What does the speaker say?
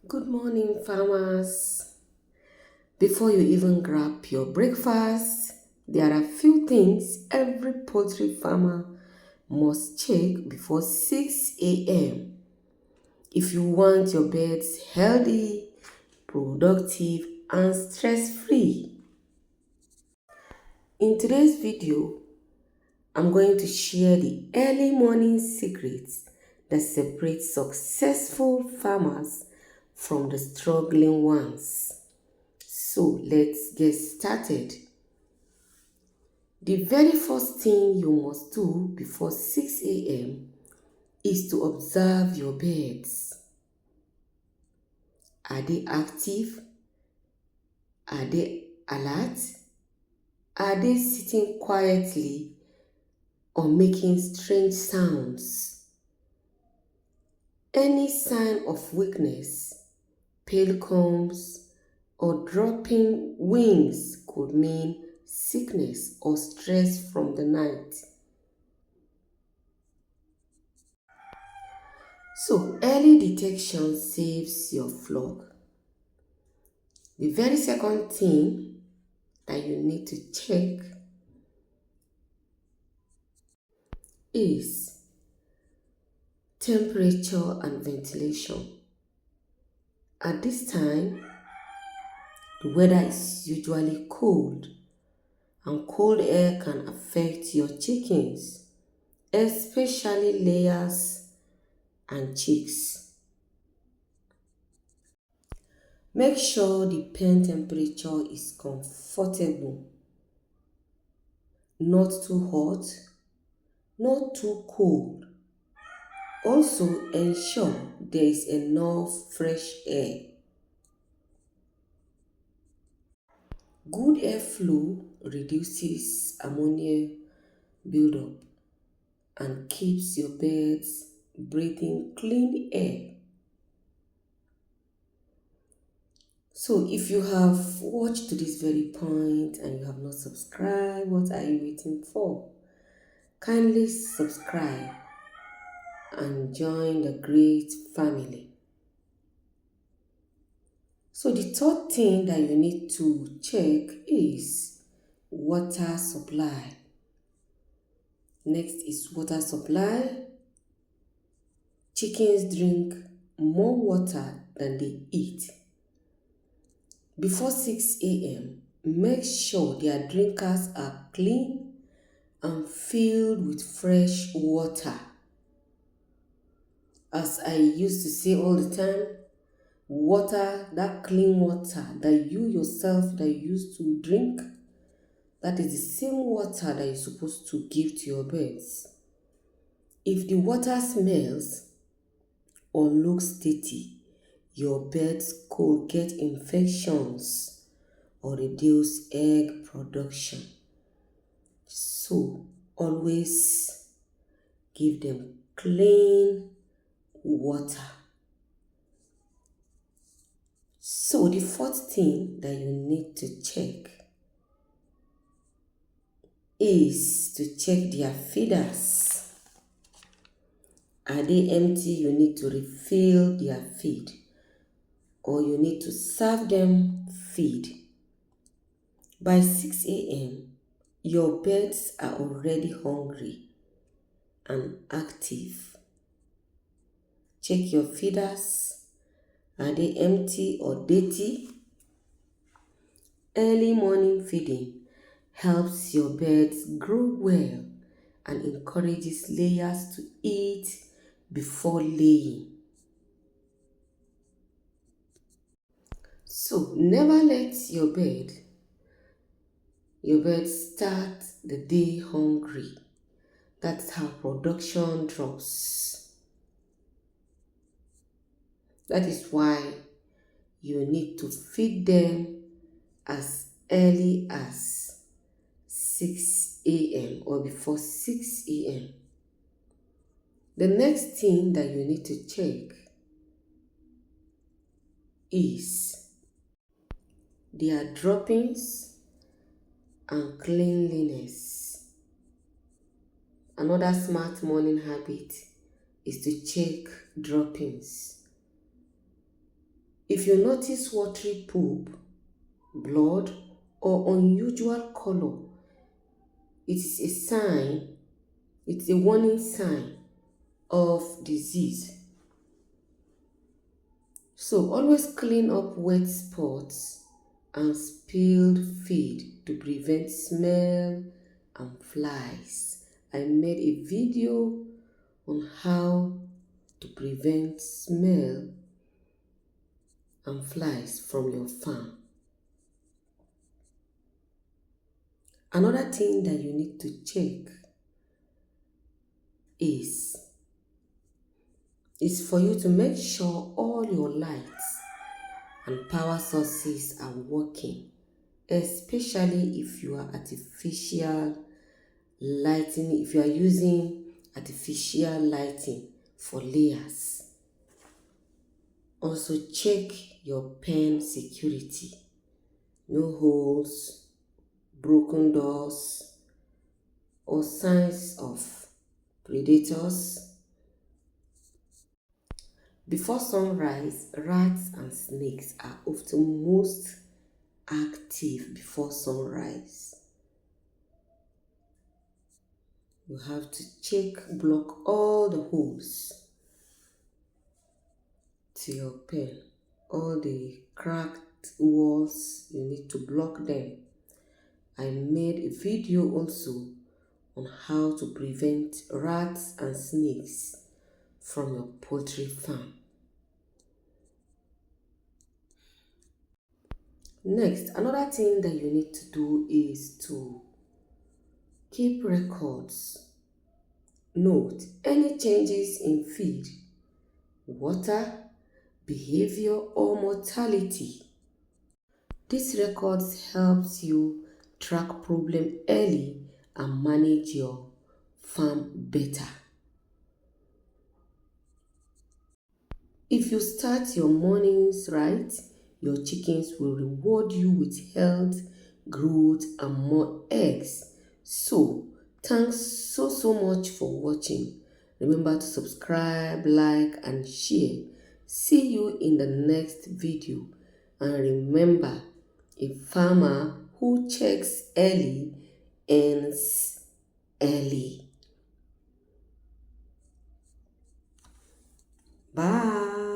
Good morning, farmers. Before you even grab your breakfast, there are a few things every poultry farmer must check before 6 a.m. if you want your birds healthy, productive, and stress free. In today's video, I'm going to share the early morning secrets that separate successful farmers from the struggling ones. So let's get started. The very first thing you must do before 6 a.m. is to observe your birds. Are they active? Are they alert? Are they sitting quietly or making strange sounds? Any sign of weakness, pale combs, or dropping wings could mean sickness or stress from the night. So, early detection saves your flock. The very second thing that you need to check is temperature and ventilation. At this time, the weather is usually cold, and cold air can affect your chickens, especially layers and chicks. Make sure the pen temperature is comfortable, not too hot, not too cold. Also, ensure there is enough fresh air. Good airflow reduces ammonia buildup and keeps your birds breathing clean air. So, if you have watched to this very point and you have not subscribed, what are you waiting for? Kindly subscribe and join the great family. So the third thing that you need to check is water supply. Next is water supply. Chickens drink more water than they eat. Before 6 a.m., make sure their drinkers are clean and filled with fresh water. As I used to say all the time, water, that clean water that you yourself that you used to drink, that is the same water that you're supposed to give to your birds. If the water smells or looks dirty, your birds could get infections or reduce egg production. So always give them clean water. So the fourth thing that you need to check is to check their feeders. Are they empty? You need to refill their feed, or you need to serve them feed. By 6 a.m., your birds are already hungry and active. Check your feeders. Are they empty or dirty? Early morning feeding helps your birds grow well and encourages layers to eat before laying. So never let your bird start the day hungry. That's how production drops. That is why you need to feed them as early as 6 a.m. or before 6 a.m. The next thing that you need to check is their droppings and cleanliness. Another smart morning habit is to check droppings. If you notice watery poop, blood, or unusual color, it is a sign, it's a warning sign of disease. So always clean up wet spots and spilled feed to prevent smell and flies. I made a video on how to prevent smell and flies from your farm. Another thing that you need to check is is for you to make sure all your lights and power sources are working, especially if you are artificial lighting, if you are using artificial lighting for layers. Also check your pen security. No holes, broken doors, or signs of predators. Before sunrise, rats and snakes are often most active before sunrise. You have to block all the holes to your pen. All the cracked walls, you need to block them. I made a video also on how to prevent rats and snakes from your poultry farm. Next, another thing that you need to do is to keep records. Note any changes in feed, water, behavior, or mortality. This records helps you track problem early and manage your farm better. If you start your mornings right, your chickens will reward you with health, growth, and more eggs. So, thanks so much for watching. Remember to subscribe, like, and share. See you in the next video. And remember, a farmer who checks early ends early. Bye.